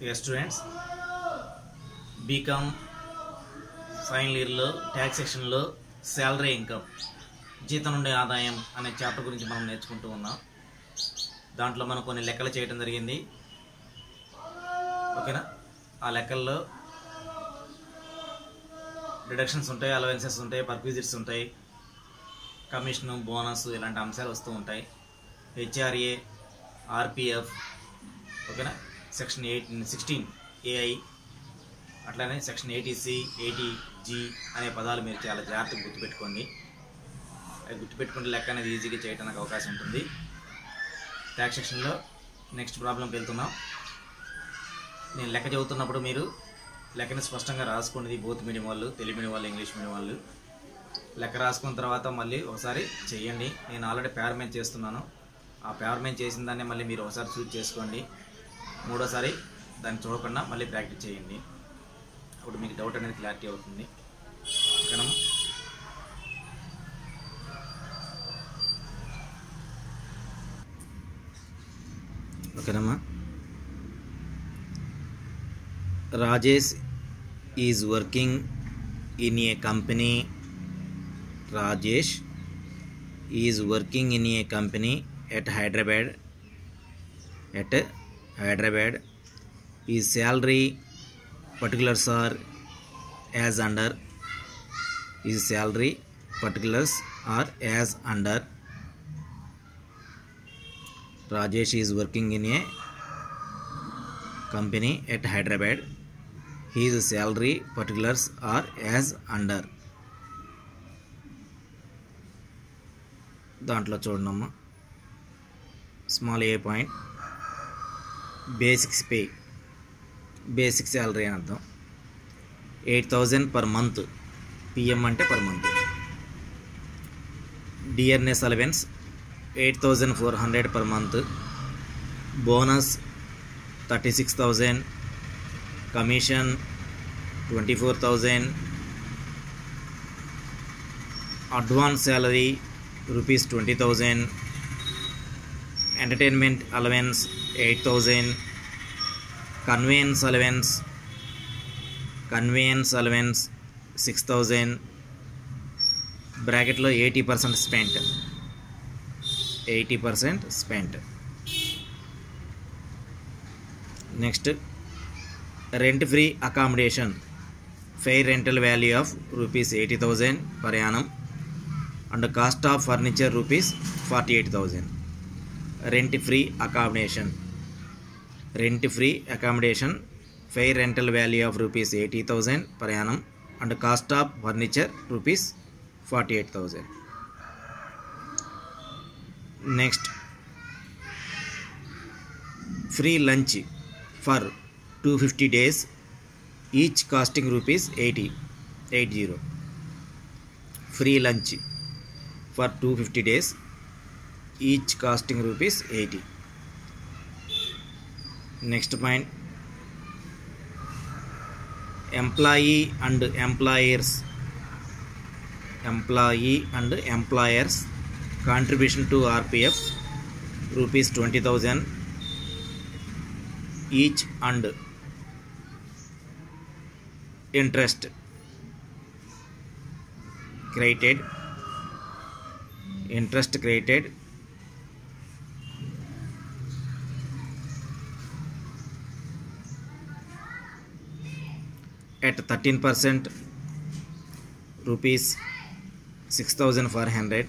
Dear students, BCom final ఇయర్లో tax సెక్షన్లో salary income జీతం నుండి ఆదాయం అనే చాప్టర్ గురించి మనం నేర్చుకుంటూ ఉన్నాం. దాంట్లో మనం కొన్ని లెక్కలు చేయడం జరిగింది. ఓకేనా? ఆ లెక్కల్లో డిడక్షన్స్ ఉంటాయి, అలవెన్సెస్ ఉంటాయి, పర్క్విజిట్స్ ఉంటాయి, కమిషను, బోనస్ ఇలాంటి అంశాలు వస్తూ ఉంటాయి. హెచ్ఆర్ఏ, ఆర్పిఎఫ్, ఓకేనా, సెక్షన్ 16 ఏఐ, అట్లానే సెక్షన్ 80C, 80G అనే పదాలు మీరు చాలా జాగ్రత్తగా గుర్తుపెట్టుకోండి. అవి గుర్తుపెట్టుకుంటే లెక్క అనేది ఈజీగా చేయడానికి అవకాశం ఉంటుంది. ట్యాక్స్ సెక్షన్లో నెక్స్ట్ ప్రాబ్లంకి వెళ్తున్నాం. నేను లెక్క చదువుతున్నప్పుడు మీరు లెక్కని స్పష్టంగా రాసుకోండి. బోత్ మీడియం వాళ్ళు, తెలుగు మీడియం వాళ్ళు, ఇంగ్లీష్ మీడియం వాళ్ళు. లెక్క రాసుకున్న తర్వాత మళ్ళీ ఒకసారి చేయండి. నేను ఆల్రెడీ పేర్మెంట్ చేస్తున్నాను. ఆ పేర్మెంట్ చేసిన దాన్ని మళ్ళీ మీరు ఒకసారి చూస్ చేసుకోండి. మూడోసారి దాన్ని చూడకుండా మళ్ళీ ప్రాక్టీస్ చేయండి. అప్పుడు మీకు డౌట్ అనేది క్లారిటీ అవుతుంది. ఓకేనా? ఓకేనమ్మా. Rajesh is working in a company. Rajesh is working in a company at Hyderabad. His salary particulars are as under. His salary particulars are as under. Rajesh is working in a company at Hyderabad. His salary particulars are as under. దాంట్లో చూడమ్మా, small a point, basics pay, basic salary అని అర్థం. 8,000 per month. PM అంటే per month. DRS allowance 8,400 per month. Bonus 36,000. Commission 24,000. Advance salary ₹20,000. entertainment allowance 8,000. conveyance allowance 6,000. బ్రాకెట్లో 80% spent. Next, rent free accommodation, fair rental value of ₹80,000 per annum and cost of furniture ₹48,000. rent free accommodation, fair rental value of ₹80,000 per annum and cost of furniture ₹48,000. Next, free lunch for 250 days, each costing ₹80. Free lunch for 250 days, each costing ₹80. Next point, employee and employers contribution to RPF ₹20,000 each and interest credited at 13%, ₹6,400.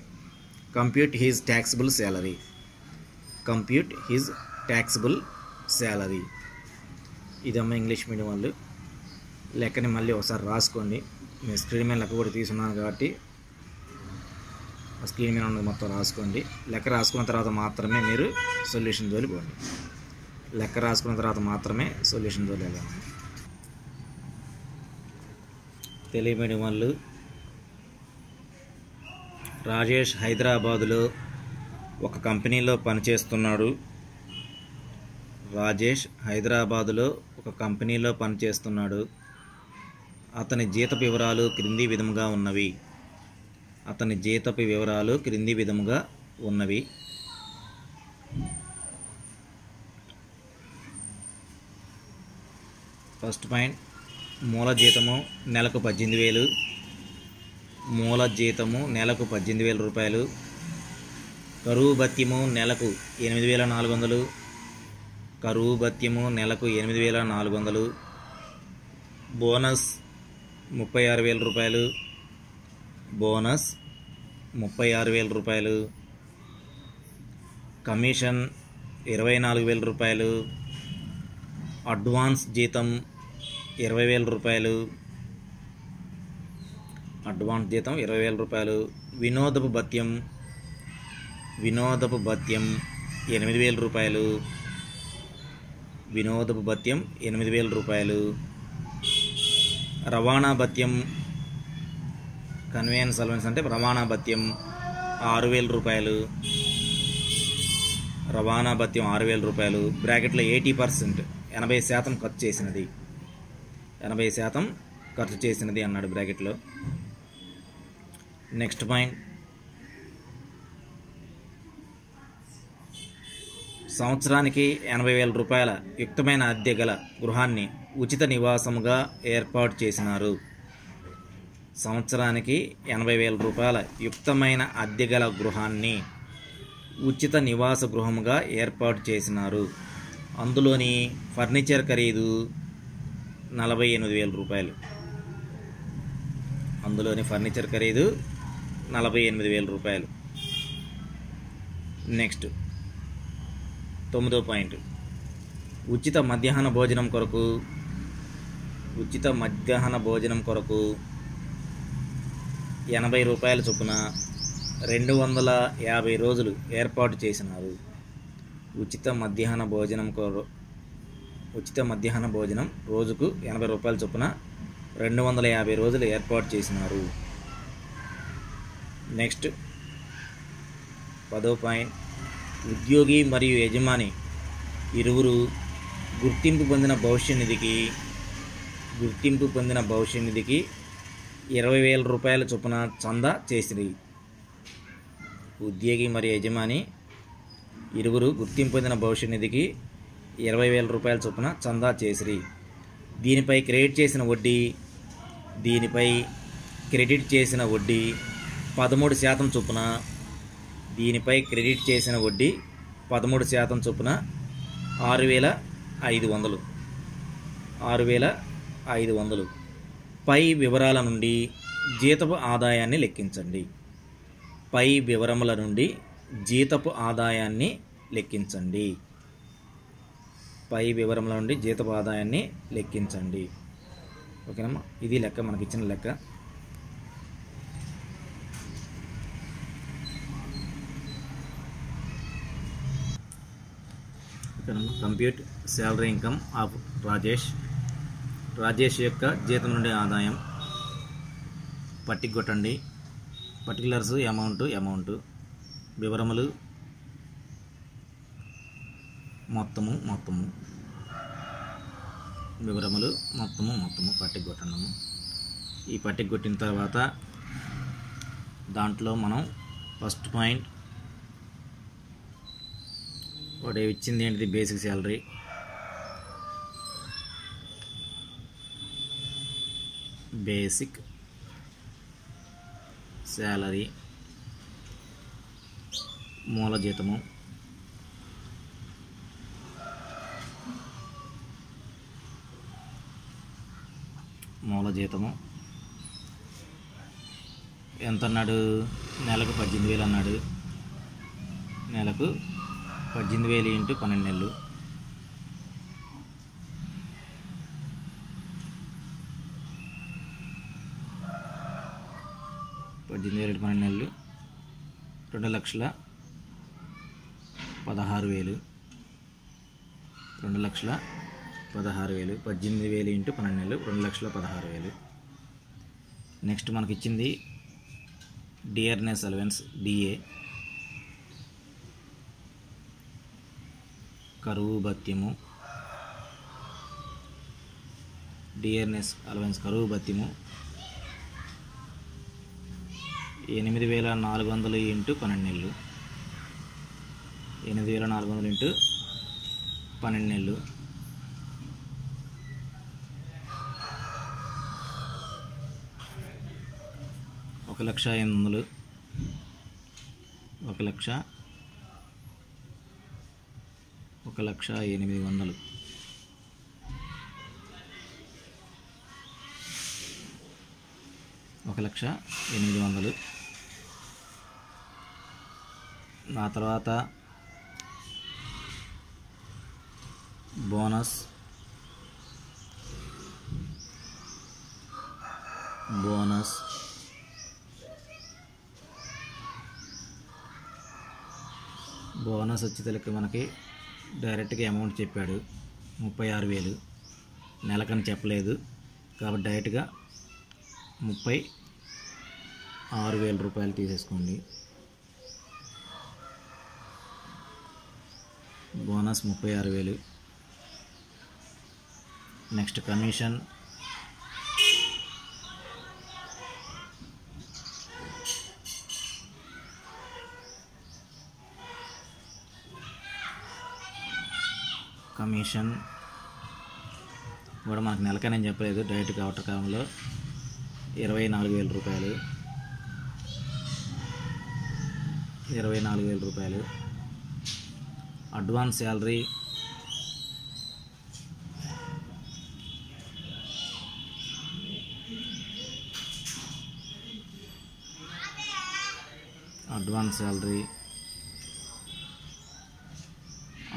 compute his taxable salary. ఇదమ్మా English medium వాళ్ళు. లెక్కని మళ్ళీ ఒకసారి రాసుకోండి. నేను screen మీద లెక్క కూడా తీసుకున్నాను కాబట్టి స్క్రీన్ మీద ఉన్నది మొత్తం రాసుకోండి. లెక్క రాసుకున్న తర్వాత మాత్రమే మీరు సొల్యూషన్ జోలి పోండి. వెళ్ళాలి. తెలుగు మీడియం వాళ్ళు, రాజేష్ హైదరాబాదులో ఒక కంపెనీలో పనిచేస్తున్నాడు. అతని జీతపు వివరాలు క్రింది విధముగా ఉన్నవి. ఫస్ట్ పాయింట్, మూల జీతము నెలకు 18,000, మూల జీతము నెలకు 18,000 రూపాయలు. కరువు భత్యము నెలకు 8,400, కరువు భత్యము నెలకు 8,400. బోనస్ 36,000 రూపాయలు, బోనస్ 36,000 రూపాయలు. కమిషన్ 24,000 రూపాయలు. అడ్వాన్స్ జీతం 20,000 రూపాయలు, అడ్వాన్స్ జీతం 20,000 రూపాయలు. వినోదపు భత్యం 8,000 రూపాయలు, వినోదపు భత్యం 8,000 రూపాయలు. రవాణా భత్యం, కన్వేయన్స్ అలవెన్స్ అంటే రవాణా భత్యం 6,000 రూపాయలు, రవాణా భత్యం 6,000 రూపాయలు. బ్రాకెట్లో 80%, 80% ఖర్చు చేసినది, 80% ఖర్చు చేసినది అన్నాడు బ్రాకెట్లో. నెక్స్ట్ పాయింట్, సంవత్సరానికి 80,000 రూపాయల యుక్తమైన అద్దె గల గృహాన్ని ఉచిత నివాసముగా ఏర్పాటు చేసినారు. సంవత్సరానికి 80,000 రూపాయల యుక్తమైన అద్దె గల గృహాన్ని ఉచిత నివాస గృహముగా ఏర్పాటు చేసినారు. అందులోని ఫర్నిచర్ ఖరీదు 48,000 రూపాయలు, అందులోని ఫర్నిచర్ ఖరీదు 48,000 రూపాయలు. నెక్స్ట్ 9వ పాయింట్, ఉచిత మధ్యాహ్న భోజనం కొరకు 80 రూపాయల చొప్పున 250 రోజులు ఏర్పాటు చేసినారు. ఉచిత మధ్యాహ్న భోజనం రోజుకు 80 రూపాయల చొప్పున 250 రోజులు ఏర్పాటు చేసినారు. నెక్స్ట్ 10వ పాయింట్, ఉద్యోగి మరియు యజమాని ఇరువురు గుర్తింపు పొందిన భవిష్య నిధికి 20,000 రూపాయల చొప్పున చందా చేసిరి. ఉద్యోగి మరియు యజమాని ఇరువురు గుర్తింపు పొందిన భవిష్య నిధికి 20,000 రూపాయల చొప్పున చందా చేసిరి. దీనిపై క్రెడిట్ చేసిన వడ్డీ 13% చొప్పున, దీనిపై క్రెడిట్ చేసిన వడ్డీ 13% చొప్పున 6,500. పై వివరాల నుండి జీతపు ఆదాయాన్ని లెక్కించండి. పై వివరముల నుండి జీతపు ఆదాయాన్ని లెక్కించండి. పై వివరముల నుండి జీతపు ఆదాయాన్ని లెక్కించండి. ఓకేనమ్మా, ఇది లెక్క, మనకి ఇచ్చిన లెక్క. Compute salary income of Rajesh యొక్క జీతం నుండి ఆదాయం. పట్టిక కొట్టండి. పర్టికులర్స్ అమౌంట్, వివరములు మొత్తము వివరములు మొత్తము పట్టిక కొట్టండి. ఈ పట్టిక కొట్టిన తర్వాత దాంట్లో మనం ఫస్ట్ పాయింట్ వాడు ఇచ్చింది ఏంటిది, బేసిక్ శాలరీ. బేసిక్ శాలరీ, మూల జీతము, ఎంత అన్నాడు, నెలకు 18,000 అన్నాడు. నెలకు 18,000 × 12 నెలలు. 18,000 × 12 నెలలు 2,16,000. 2,16,000. 18,000 × 12 నెలలు 2,16,000. నెక్స్ట్ మనకి ఇచ్చింది డియర్నెస్ అలవెన్స్, డిఏ. కరువు భత్యము, డియర్నెస్ అలవెన్స్ కరువు భత్యము 8,400 × 12 నెలలు. 8,400 × 12 నెలలు. 1,800,000 1,0800,000 1,0800,000 ఆ తర్వాత బోనస్ వచ్చేసరికి మనకి డైరెక్ట్గా అమౌంట్ చెప్పాడు 36,000, నెలకని చెప్పలేదు కాబట్టి డైరెక్ట్గా 36,000 రూపాయలు తీసేసుకోండి. బోనస్ 36,000. నెక్స్ట్ కమిషన్ కూడా మనకు నెలకనే చెప్పలేదు, డైరెక్ట్గా అవుటర్ కాలంలో 24,000 రూపాయలు. 24,000 రూపాయలు. అడ్వాన్స్ శాలరీ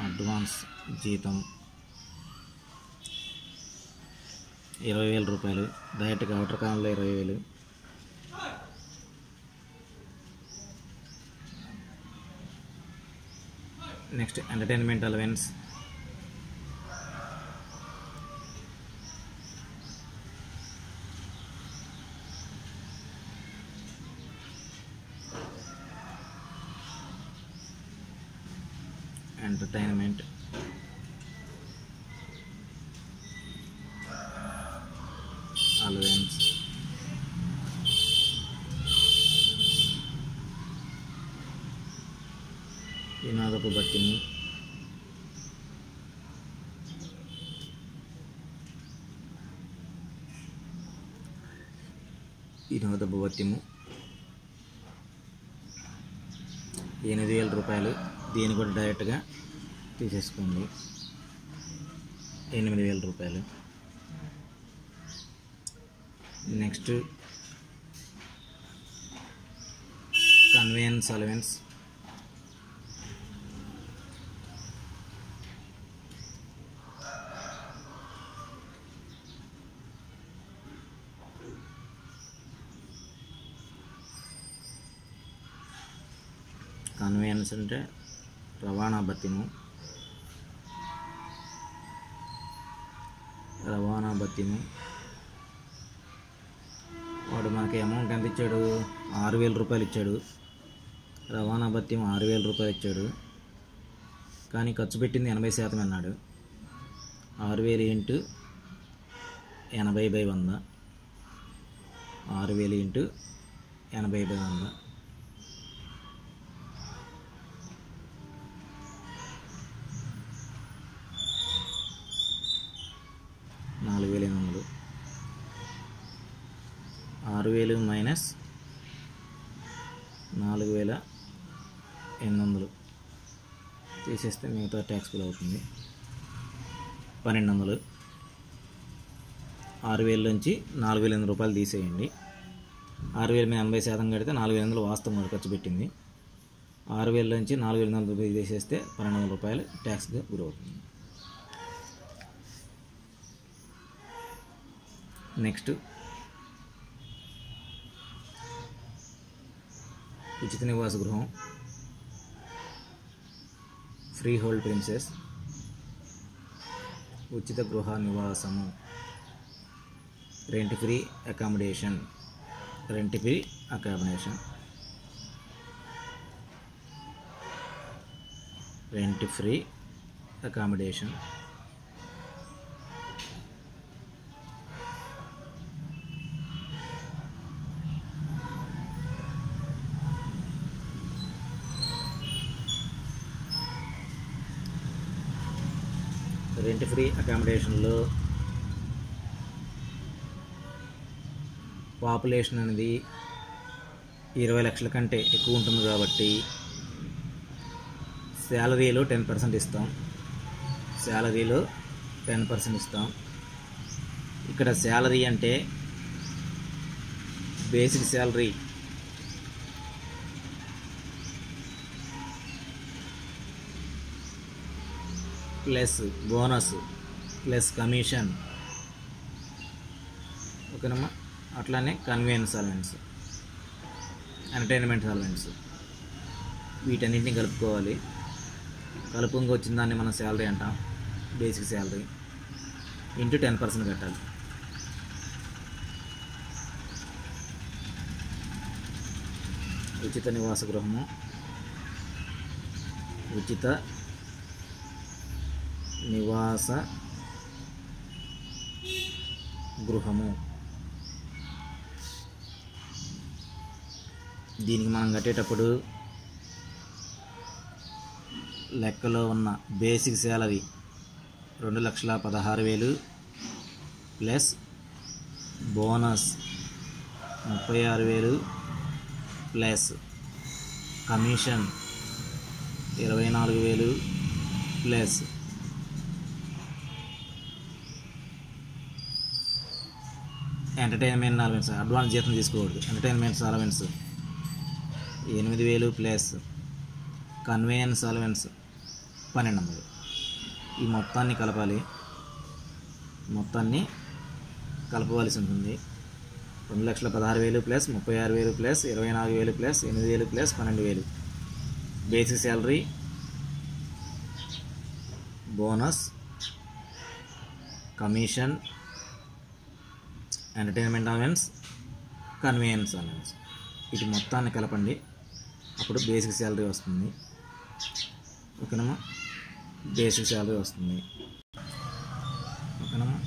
అడ్వాన్స్ జీతం 20,000 రూపాయలు. డైరెక్ట్గా అవుటర్ కాలంలో 20,000. నెక్స్ట్ ఎంటర్టైన్మెంట్ అలవెన్స్ వినోదపు భత్యము వినోదపు భత్యము 8,000 రూపాయలు. దీన్ని కూడా డైరెక్ట్గా తీసేసుకోండి. 8,000 రూపాయలు. నెక్స్ట్ కన్వేయన్స్ అలవెన్స్ అంటే రవాణా భత్యము. వాడు మనకి అమౌంట్ ఎంత ఇచ్చాడు? 6,000 రూపాయలు ఇచ్చాడు. రవాణా భత్యం 6,000 రూపాయలు ఇచ్చాడు, కానీ ఖర్చు పెట్టింది 80% అన్నాడు. 6,000 ఇంటూ 80/100. 6,000 ఇంటూ 80/100. 4,800. 6,000 మైనస్ 4,800 తీసేస్తే మిగతా ట్యాక్స్ బిల్ అవుతుంది 1,200. 6,000 నుంచి 4,800 రూపాయలు తీసేయండి. 6,000 మీద 80% కడితే 4,800 వాస్తవంగా ఖర్చు పెట్టింది. 6,000 నుంచి 4,800 రూపాయలు తీసేస్తే 1,200 రూపాయలు ట్యాక్స్గా గురవుతుంది. నెక్స్ట్ ఉచిత నివాస గృహం, ఫ్రీ హోల్డ్ ప్రిన్సెస్, ఉచిత గృహ నివాసము, rent free accommodation, rent free అకామిడేషన్లో పాపులేషన్ అనేది 20 లక్షల కంటే ఎక్కువ ఉంటుంది కాబట్టి శాలరీలో 10% ఇస్తాం. శాలరీలో 10% ఇస్తాం. ఇక్కడ శాలరీ అంటే basic salary plus bonus plus commission, ఓకేనమ్మా. అట్లానే కన్వీనియన్స్ అలవెన్స్, ఎంటర్టైన్మెంట్ అలవెన్స్, వీటన్నింటినీ కలుపుకోవాలి. కలుపుకొని వచ్చిన దాన్ని మనం శాలరీ అంటాం. బేసిక్ శాలరీ ఇంటూ 10% కట్టాలి. ఉచిత నివాస గృహము, ఉచిత నివాస గృహము, దీనికి మనం కట్టేటప్పుడు లెక్కలో ఉన్న basic salary 2,16,000 plus bonus 36,000 plus commission 24,000 plus entertainment allowance, advance జీతం తీసుకోకూడదు. Entertainments allowance 8,000 plus conveyance allowance 1,200. ఈ మొత్తాన్ని కలపాలి. మొత్తాన్ని కలపవలసి ఉంటుంది. 2,16,000 plus 36,000 plus 24,000 plus 8,000 plus 12,000 basic salary, bonus, commission, entertainment allowance, convenience allowance, వీటి మొత్తాన్ని కలపండి. అప్పుడు బేసిక్ శాలరీ వస్తుంది. ఓకేనమ్మా, బేసిక్ శాలరీ వస్తుంది. ఓకేనమ్మా,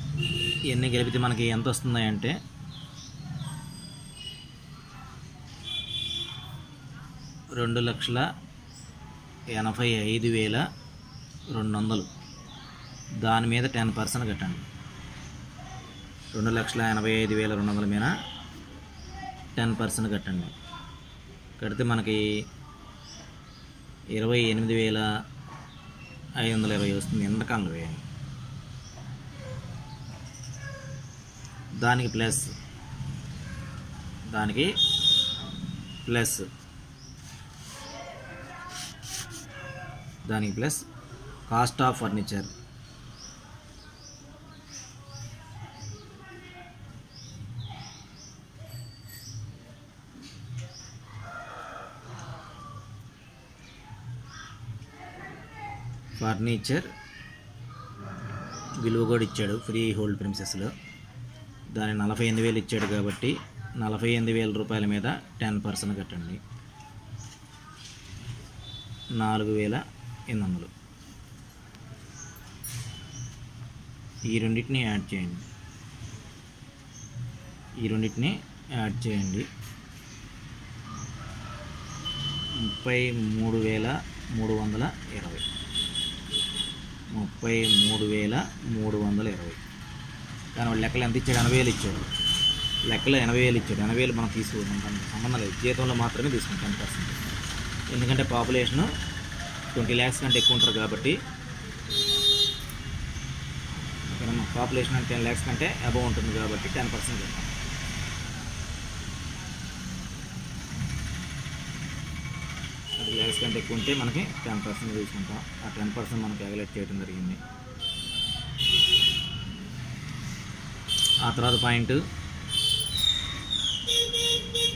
ఇవన్నీ కలిపితే మనకి ఎంత వస్తుంది అంటే 2,85,200. దాని మీద 10% కట్టండి. 2,85,200 మీద 10% కట్టండి. కడితే మనకి 28,520 వస్తుంది. ఎంతకాలంలో వేయండి. దానికి ప్లస్ కాస్ట్ ఆఫ్ ఫర్నిచర్, విలువ కూడా ఇచ్చాడు ఫ్రీ హోల్డ్ ప్రిన్సెస్లో. దాని 48,000 ఇచ్చాడు కాబట్టి 48,000 రూపాయల మీద 10% కట్టండి. 4,800. ఈ రెండింటిని యాడ్ చేయండి. 33,320. 33,320. కానీ వాడు లెక్కలు ఎంత ఇచ్చాడు? 80,000 ఇచ్చాడు. లెక్కలో 80,000 ఇచ్చాడు. 80,000 మనం తీసుకుంటాం, సంబంధం లేదు. జీతంలో మాత్రమే తీసుకుంటాం 10%. ఎందుకంటే పాపులేషను 20 lakhs కంటే ఎక్కువ ఉంటారు కాబట్టి. పాపులేషన్ అంటే 10 lakhs కంటే అబవ్ ఉంటుంది కాబట్టి 10% కట్టాం. lakhs కంటే ఎక్కువ ఉంటే మనకి 10% తీసుకుంటాం. ఆ 10% మనం క్యాలిక్యులేట్ చేయడం జరిగింది. ఆ తర్వాత పాయింట్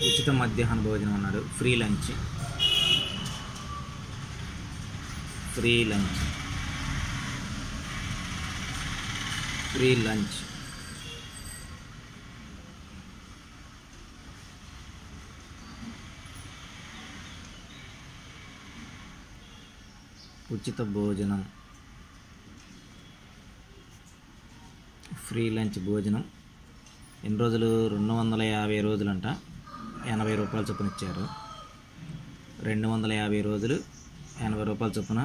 ఉచిత మధ్యాహ్న భోజనం అన్నాడు. ఫ్రీ లంచ్ ఉచిత భోజనం, ఫ్రీ లంచ్ భోజనం. ఎన్ని రోజులు? 250 రోజులంట. 80 రూపాయల చొప్పున ఇచ్చారు. 250 రోజులు 80 రూపాయల చొప్పున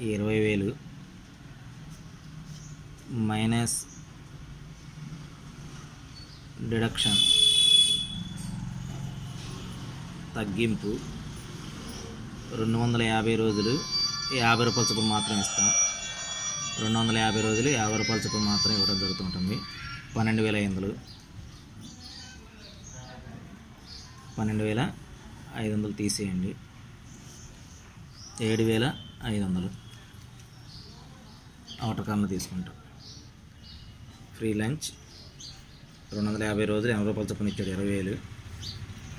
20,000 మైనస్ డిడక్షన్ తగ్గింపు 250 రోజులు 50 రూపాయల చొప్పున మాత్రం ఇస్తాం. 250 రోజులు 50 రూపాయల చొప్పున మాత్రం ఇవ్వడం జరుగుతుంటుంది. 12,500 12,500 తీసేయండి. 7,500 అవుటర్ కామ్లో తీసుకుంటాం. ఫ్రీ లంచ్ 250 రోజులు 80 రూపాయల చొప్పున ఇచ్చాడు 20,000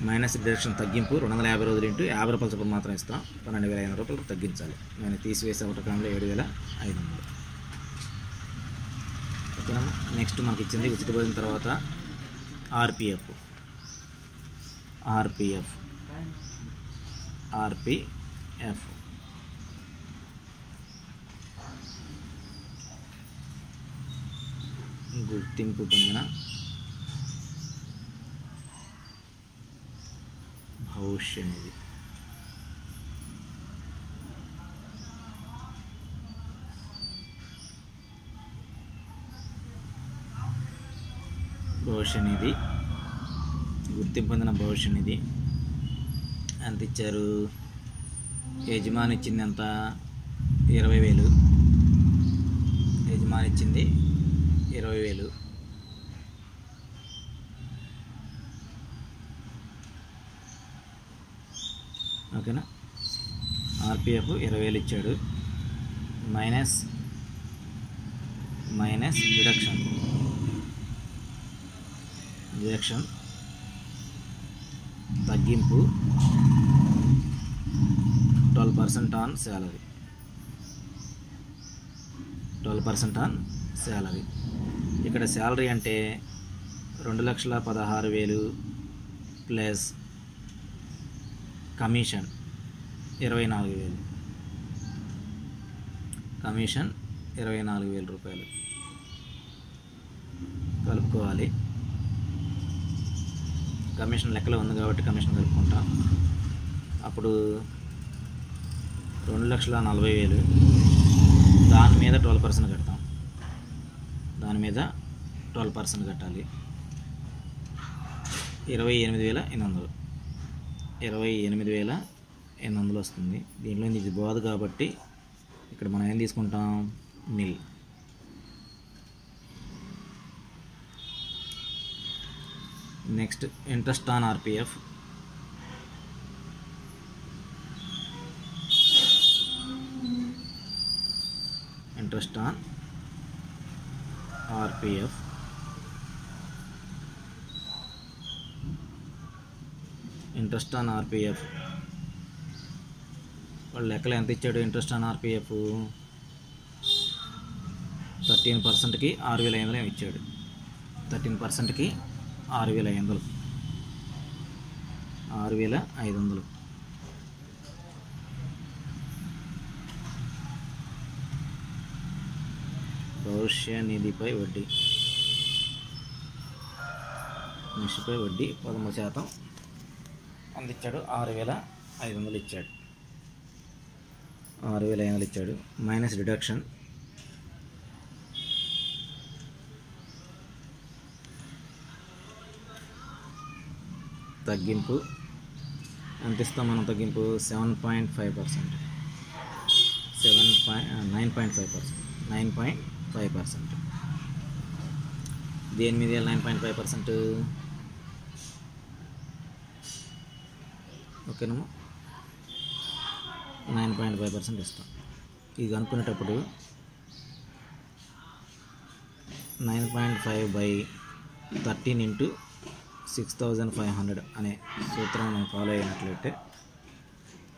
మైనస్ డిడక్షన్ తగ్గింపు 250 రోజులు ఇంటూ 50 రూపాయల చొప్పున మాత్రం ఇస్తాం. 12,500 రూపాయలు తగ్గించాలి. నేను తీసివేసే అవుటర్ కామ్లో 7,500. ఓకేనా. నెక్స్ట్ మనకి ఇచ్చింది ఉచిత భోజనం తర్వాత ఆర్పిఎఫ్ గుర్తింపు పొందిన భవిష్య నిధి. గుర్తింపు పొందిన భవిష్య నిధి ఎంత ఇచ్చారు? యజమాని ఇచ్చింది ఎంత? 20,000. యజమాని ఇచ్చింది 20,000. ఓకేనా. ఆర్పిఎఫ్ 20,000 ఇచ్చాడు. మైనస్ డిడక్షన్ తగ్గింపు 12% ఆన్ శాలరీ. 12% on salary. ఇక్కడ శాలరీ అంటే 2,16,000 ప్లస్ కమిషన్ 24,000. కమిషన్ 24,000 రూపాయలు కలుపుకోవాలి. కమిషన్ లెక్కలో ఉంది కాబట్టి కమిషన్ కలుపుకుంటాం. అప్పుడు 2,40,000 దాని మీద 12% కడతాం. దాని మీద 12% కట్టాలి. 28,800. 28,800 వస్తుంది. దీంట్లో ఇది పోదు కాబట్టి ఇక్కడ మనం ఏం తీసుకుంటాం? Nil. Next interest on RPF. Interest on RPF వాళ్ళు లెక్కలు ఎంత ఇచ్చాడు? ఇంట్రెస్ట్ ఆన్ ఆర్పిఎఫ్ 13%కి 6,500 ఇచ్చాడు. 13%కి 6,500. 6,500. భవిష్య నిధిపై వడ్డీ. నిధిపై వడ్డీ 13% అందించాడు. 6,500 ఇచ్చాడు. 6,500 ఇచ్చాడు. మైనస్ డిడక్షన్ తగ్గింపు ఎంత ఇస్తాం మనం? తగ్గింపు 7.5%. 9.5%. దేని మీద 9.5%? ఓకేనా. 9.5% ఇస్తాం. ఇది అనుకునేటప్పుడు 9.5/13 ఇంటూ 6,500 అనే సూత్రం మనం ఫాలో అయినట్లయితే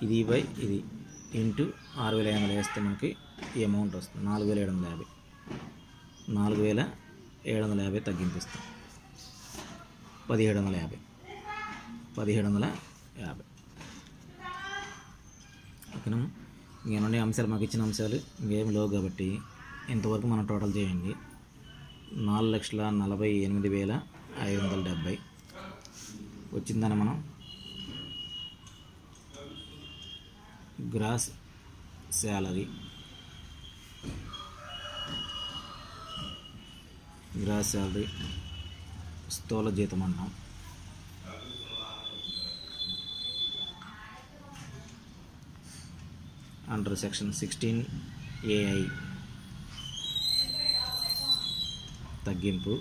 ఇది బై ఇది ఇంటూ 6,500 వేస్తే మనకి ఈ అమౌంట్ వస్తుంది. 4,750. 4,750 తగ్గింపిస్తాం. 1,750. ఓకేనా. ఇంకేనండి అంశాలు మాకు ఇచ్చిన అంశాలు ఇంకేమి లేవు కాబట్టి ఇంతవరకు మనం టోటల్ చేయండి. 4,48,570 వచ్చిందని మనం గ్రాస్ శాలరీ స్థూల జీతం అన్నాం. అండర్ సెక్షన్ 16AI తగ్గింపు,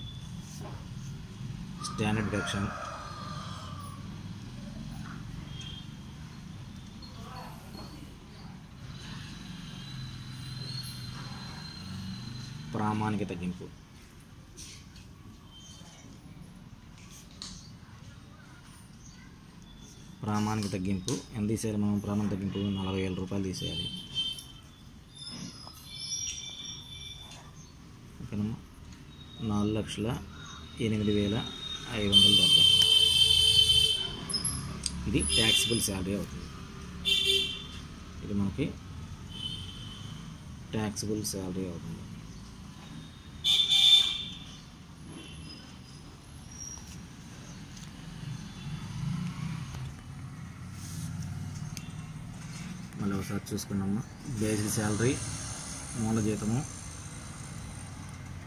స్టాండర్డ్ డిడక్షన్, ప్రామాణిక తగ్గింపు. ప్రామాణిక తగ్గింపు ఎంత తీసేయాలి మనం? ప్రామాణిక తగ్గింపు 40,000 రూపాయలు తీసేయాలి. ఓకేనమ్మా, 4,08,570. ఇది ట్యాక్సిబుల్ శాలరీ అవుతుంది. ఇది మనకి ట్యాక్సిబుల్ శాలరీ అవుతుంది. మళ్ళీ ఒకసారి చూసుకున్నాము. బేసిక్ శాలరీ మూల జీతము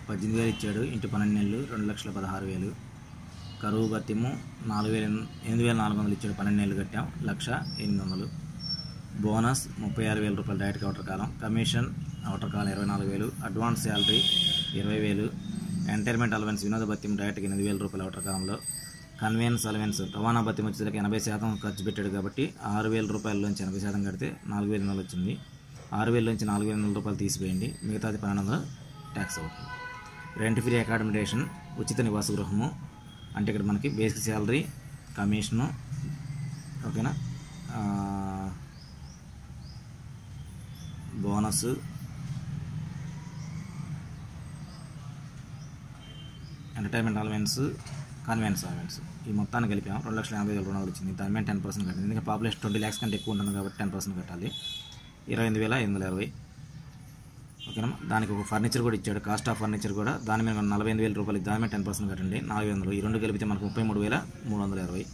18,000 ఇచ్చాడు, ఇంటి 12 నెలలు 2,16,000. కరువు భత్యము 8,400 ఇచ్చాడు, 12 నెలలు కట్టాం 1,08,000. బోనస్ 36,000 రూపాయలు డైరెక్ట్ అవుటర్ కాలం. కమిషన్ అవుటర్ కాలం 24,000. Advance salary 20,000. ఎంటైర్మెంట్ అలవెన్స్ వినోద భత్యం డైరెక్ట్గా 8,000 రూపాయలు అవుటర్ కాలంలో. కన్వీనెన్స్ అలవెన్స్ రవాణా భత్యం వచ్చేసరికి 80% ఖర్చు పెట్టాడు కాబట్టి 6,000 రూపాయలలోంచి 80% కడితే 4,800 వచ్చింది. 6,000 నుంచి 4,800 రూపాయలు తీసివేయండి, మిగతాది 1,200 ట్యాక్స్ అవుతుంది. రెంట్ ఫ్రీ అకామిడేషన్ ఉచిత నివాస గృహము అంటే ఇక్కడ మనకి బేసిక్ శాలరీ, కమిషను, ఓకేనా, bonus, entertainment allowance, convenience allowance ఈ మొత్తాన్ని కలిపాం 2,80,000 రుణాలు వచ్చింది. దాని మీద 10% కట్టింది. ఎందుకంటే పాపులేషన్ 20 lakhs కంటే ఎక్కువ ఉంటుంది కాబట్టి 10% కట్టాలి. 28,820. ఓకేనా, దానికి ఒక ఫర్నిచర్ కూడా ఇచ్చాడు. కాస్ట్ ఆఫ్ ఫర్నిచర్ కూడా దాని మీద 48,000 రూపాయలు, దాని మీద 10% కట్టండి 4,500. ఈ రెండు కలిపితే మనకు 33,320.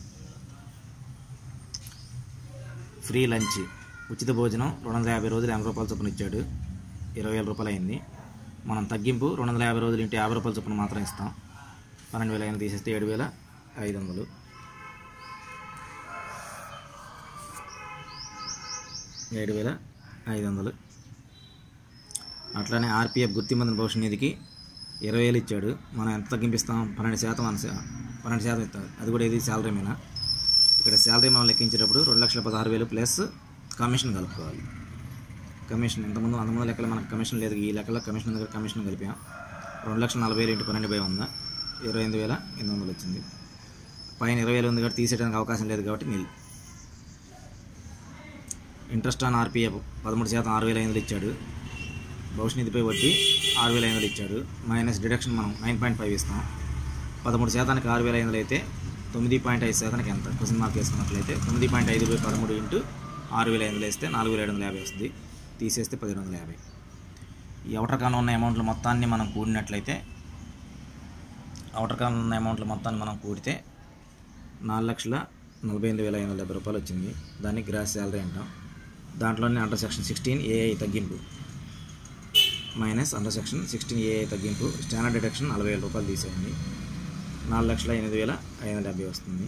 ఫ్రీ లంచ్ ఉచిత భోజనం 250 రోజులు 80 రూపాయల చొప్పున ఇచ్చాడు, 20,000 రూపాయలు అయింది. మనం తగ్గింపు 250 రోజులు ఇంటి 50 రూపాయల చొప్పున మాత్రం ఇస్తాం. 12,000 తీసేస్తే 7,500. అట్లానే ఆర్పిఎఫ్ గుర్తింపు భవిష్య నిధికి 20,000 ఇచ్చాడు. మనం ఎంత తగ్గింపిస్తాం? 12% 12% ఇస్తాం. అది కూడా ఇది శాలరీ మీద. ఇక్కడ శాలరీ మనం లెక్కించేటప్పుడు 2,16,000 ప్లస్ కమిషన్ కలుపుకోవాలి. కమిషన్ అంతకుముందు లెక్కలో మనకు కమిషన్ లేదు, ఈ లెక్కలో కమిషన్ దగ్గర కమిషన్ కలిపాం. 2,40,000 × 12/100 28,800 వచ్చింది. పైన 20,000 ఉంది కాబట్టి తీసేయడానికి అవకాశం లేదు కాబట్టి నిల్. ఇంట్రెస్ట్ ఆన్ ఆర్పిఎఫ్ 13% 6,500 ఇచ్చాడు. భవిష్య నిధిపై వడ్డీ 6,500 ఇచ్చాడు. మైనస్ డిడక్షన్ మనం 9.5 ఇస్తాం. 13% 6,500 అయితే 9.5% ఎంత? క్వశ్చన్ మార్క్ వేసుకున్నట్లయితే 9.5/13 × 6,500 వేస్తే 4,750 వస్తుంది. తీసేస్తే 1,150. ఈ అవుటర్ కాలంలో ఉన్న అమౌంట్లు మొత్తాన్ని మనం కూడినట్లయితే కూడితే 4,48,570 రూపాయలు వచ్చింది. దాన్ని గ్రాస్ శాలరీ అంటాం. దాంట్లోనే అండర్ సెక్షన్ 16AI తగ్గింపు మైనస్ అండర్ సెక్షన్ 16AI తగ్గింపు స్టాండర్డ్ డిడక్షన్ 40,000 రూపాయలు తీసేయండి, 4,08,570 వస్తుంది.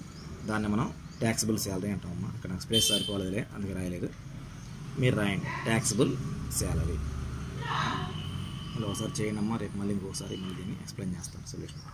దాన్ని మనం ట్యాక్సిబుల్ శాలరీ అంటామమ్మా. అక్కడ నాకు స్పేస్ సరిపోలేదులే, అందుకే రాయలేదు. మీరు రాయండి ట్యాక్సిబుల్ శాలరీ. మళ్ళీ ఒకసారి చేయండి అమ్మా. రేపు మళ్ళీ ఇంకొకసారి దీన్ని ఎక్స్ప్లెయిన్ చేస్తాను సొల్యూషన్.